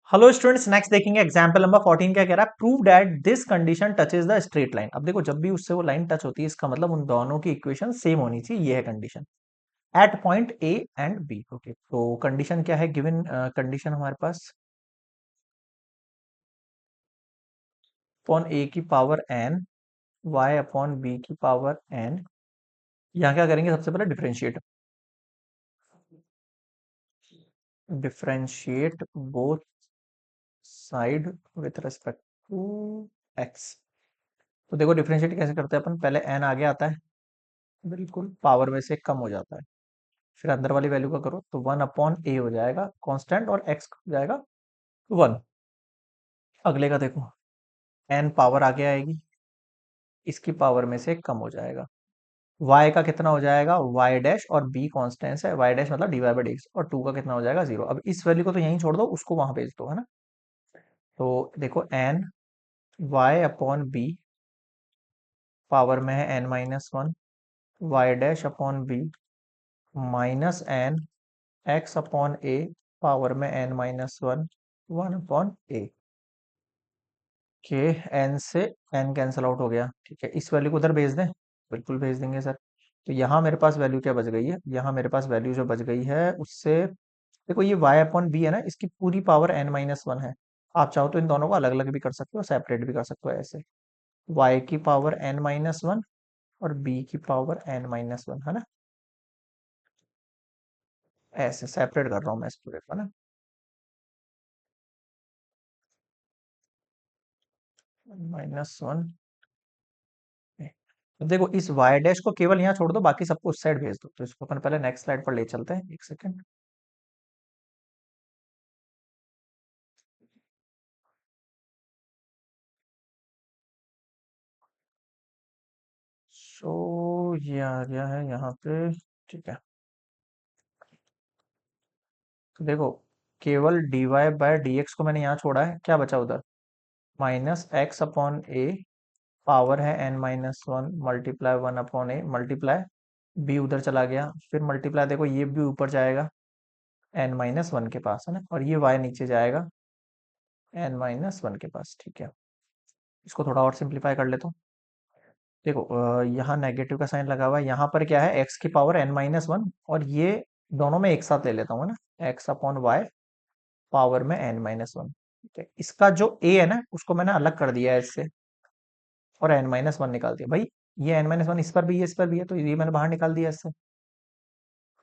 Hello students, next देखेंगे example number 14। क्या कह रहा है? Prove that this condition touches the straight line. अब देखो, जब भी उससे वो लाइन टच होती है इसका मतलब उन दोनों की इक्वेशन सेम होनी चाहिए। ये है condition at point A and B. Okay, तो कंडीशन क्या है? गिवन कंडीशन हमारे पास अपॉन ए की power n y upon b की पावर एन। यहाँ क्या करेंगे? सबसे पहले differentiate both side with respect to x. तो देखो, डिफरेंशिएट कैसे करते हैं अपन? पहले एन आगे आता है, बिल्कुल पावर में से कम हो जाता है, फिर अंदर वाली वैल्यू का करो तो 1/a हो जाएगा कांस्टेंट, और x हो जाएगा 1। अगले का देखो, n पावर आगे आएगी, इसकी पावर में से कम हो जाएगा। y का कितना हो जाएगा? y डैश, और b कांस्टेंट है, y डैश मतलब dy/dx, और 2 का कितना हो जाएगा? 0। अब इस वैल्यू को तो यहीं छोड़ दो, उसको वहां भेज दो, है ना। तो देखो, n y upon B power में है n-1, y dash upon B minus n x upon A power में n-1 1/a के। एन से एन कैंसल आउट हो गया, ठीक है। इस वैल्यू को उधर भेज दें, बिल्कुल भेज देंगे सर। तो यहाँ मेरे पास वैल्यू क्या बच गई है? यहाँ मेरे पास वैल्यू जो बच गई है उससे देखो, ये y अपॉन बी है ना, इसकी पूरी पावर n-1 है। आप चाहो तो इन दोनों को अलग अलग भी कर सकते हो, सेपरेट भी कर सकते हो ऐसे। y की पावर n-1 और b की पावर n-1, है ना। ऐसे सेपरेट कर रहा हूँ मैं इस पूरे को ना, -1। तो देखो, इस y डैश को केवल यहाँ छोड़ दो, बाकी सबको उस साइड भेज दो। तो इसको अपन पहले नेक्स्ट स्लाइड पर ले चलते हैं, एक सेकंड। सो ये आ गया है यहाँ पे, ठीक है। तो देखो, केवल dy/dx को मैंने यहाँ छोड़ा है, क्या बचा उधर? -x अपॉन ए पावर है n-1 multiply 1/a multiply b उधर चला गया, फिर मल्टीप्लाई देखो ये भी ऊपर जाएगा n-1 के पास, है ना, और ये y नीचे जाएगा n-1 के पास, ठीक है। इसको थोड़ा और सिंप्लीफाई कर लेता हूँ। देखो, यहाँ नेगेटिव का साइन लगा हुआ है, यहाँ पर क्या है? x की पावर n-1, और ये दोनों में एक साथ ले लेता हूँ, है ना, x अपॉन वाई पावर में n-1। ठीक है, इसका जो a है ना, उसको मैंने अलग कर दिया है इससे, और n-1 निकाल दिया। भाई, ये n-1 इस पर भी है, इस पर भी है, तो ये मैंने बाहर निकाल दिया इससे।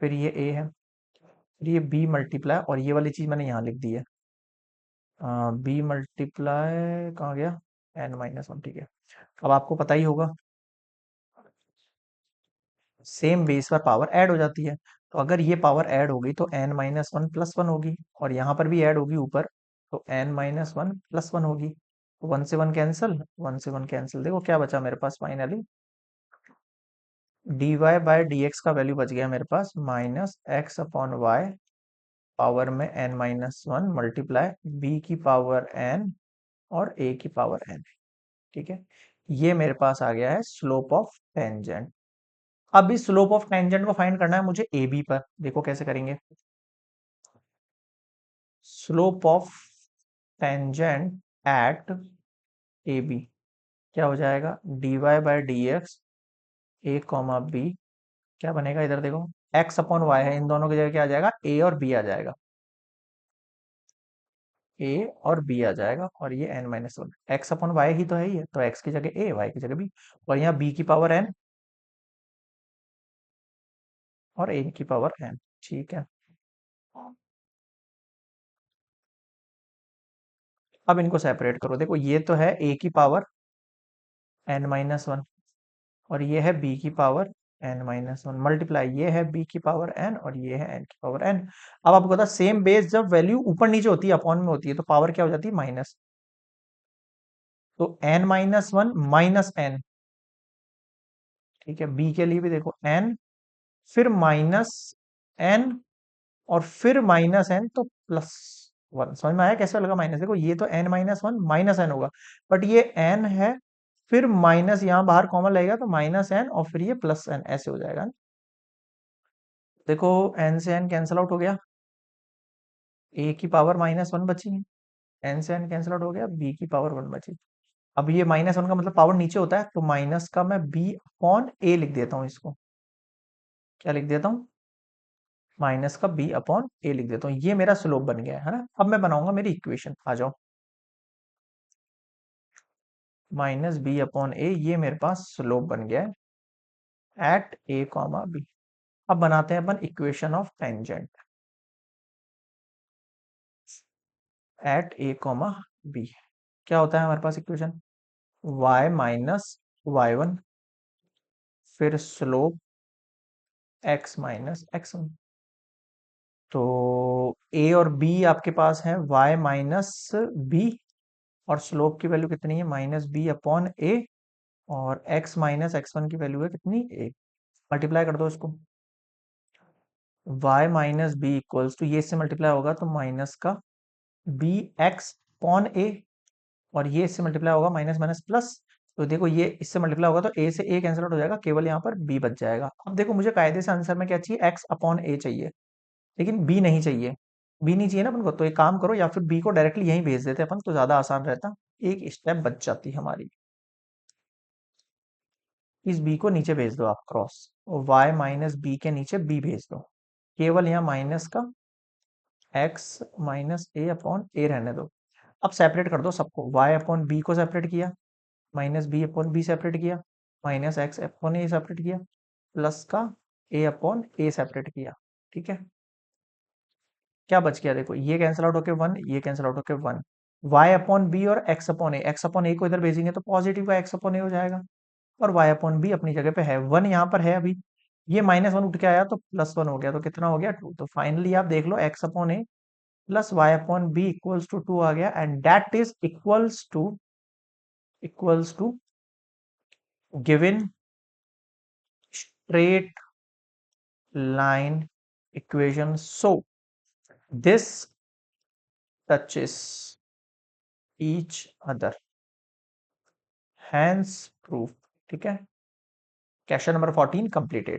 फिर ये a है, फिर ये b मल्टीप्लाई, और ये वाली चीज मैंने यहाँ लिख दी है, b मल्टीप्लाई कहाँ गया? n-1, ठीक है। अब आपको पता ही होगा, सेम बेस पर पावर ऐड हो जाती है। तो अगर ये पावर ऐड होगी तो n-1 प्लस 1 होगी, और यहाँ पर भी ऐड होगी ऊपर, तो n-1 प्लस 1 होगी। तो 1 से 1 कैंसिल, 1 से 1 कैंसिल। देखो क्या बचा मेरे पास फाइनली, dy/dx का वैल्यू बच गया मेरे पास -x अपॉन वाई पावर में n-1 मल्टीप्लाई b की पावर n और a की पावर n। ठीक है, ये मेरे पास आ गया है स्लोप ऑफ टेंजेंट। अब इस स्लोप ऑफ टेंजेंट को फाइंड करना है मुझे ए बी पर। देखो कैसे करेंगे। Slope of tangent at A B क्या हो जाएगा? dy/dx ए कॉमा बी क्या बनेगा? इधर देखो, x अपॉन वाई है, इन दोनों की जगह क्या आ जाएगा? a और b आ जाएगा, a और b आ जाएगा, और ये n-1। x upon why he तो है, ही है, तो x की जगह a, y की जगह b, और यहाँ b की पावर n और a की पावर n। ठीक है, अब इनको सेपरेट करो। देखो, ये तो है a की पावर n-1, और ये है b की पावर n-1 मल्टीप्लाई, ये है b की पावर n और ये है n की पावर n। अब आपको पता, सेम बेस जब वैल्यू ऊपर नीचे होती है, अपॉन में होती है, तो पावर क्या हो जाती है? माइनस। तो n-1 माइनस n, ठीक है। b के लिए भी देखो, n फिर माइनस n और फिर माइनस n, तो प्लस 1। समझ में आया कैसे लगा माइनस? देखो, ये तो n-1 माइनस n होगा, बट ये n है, फिर माइनस यहाँ बाहर कॉमन लगेगा, तो माइनस n और फिर ये प्लस n, ऐसे हो जाएगा। देखो, n से n कैंसल आउट हो गया, a की पावर -1 बची है, एन से एन कैंसिल आउट हो गया, बी की पावर 1 बची। अब ये -1 का मतलब पावर नीचे होता है, तो माइनस का मैं बी अपॉन ए लिख देता हूँ इसको। क्या लिख देता हूँ? माइनस का बी अपॉन ए लिख देता हूँ। ये मेरा स्लोप बन गया है ना। अब मैं बनाऊंगा मेरी इक्वेशन, आ जाओ। माइनस बी अपॉन ए, ये मेरे पास स्लोप बन गया है एट ए कॉमा बी। अब बनाते हैं अपन equation of tangent at A comma B. क्या होता है हमारे पास इक्वेशन? y माइनस y1, फिर स्लोप x माइनस x1। तो a और b आपके पास है y माइनस बी, और स्लोप की वैल्यू कितनी है? माइनस बी अपॉन ए, और x माइनस x1 की वैल्यू है कितनी? a। मल्टीप्लाई कर दो इसको। y minus b equals to, ये इससे मल्टीप्लाई होगा तो माइनस का बी एक्स अपॉन ए, और ये इससे मल्टीप्लाई होगा माइनस माइनस प्लस। तो देखो ये इससे मल्टीप्लाई होगा तो a से a कैंसिल आउट हो जाएगा, केवल यहाँ पर b बच जाएगा। अब देखो मुझे कायदे से आंसर में क्या चाहिए? x अपॉन a चाहिए, लेकिन b नहीं चाहिए। b नहीं चाहिए ना अपन को, तो एक काम करो, या फिर b को डायरेक्टली यहीं भेज देते अपन, तो ज्यादा आसान रहता, एक स्टेप बच जाती हमारी। इस b को नीचे भेज दो आप क्रॉस, और y माइनस बी के नीचे b भेज दो। केवल यहाँ माइनस का x minus A upon A रहने दो। अब सेपरेट कर दो सबको, y अपॉन बी को सेपरेट किया, minus B upon B separate किया, minus x upon A separate किया, प्लस का ए अपॉन ए सेपरेट किया। ठीक है, क्या बच गया? देखो ये कैंसिल आउट होके 1, ये कैंसिल आउट होके 1। y अपॉन बी और x अपॉन ए, एक्स अपॉन ए को इधर भेजेंगे तो पॉजिटिव का x अपॉन ए हो जाएगा, और y अपॉन बी अपनी जगह पे है, 1 यहाँ पर है अभी। ये -1 उठ के आया तो +1 हो गया, तो कितना हो गया? 2। तो फाइनली आप देख लो x upon a plus y upon b equals to 2 आ गया, and that is equals to given straight line equation. So this touches each other, hence proof। ठीक है, क्वेश्चन नंबर 14 completed।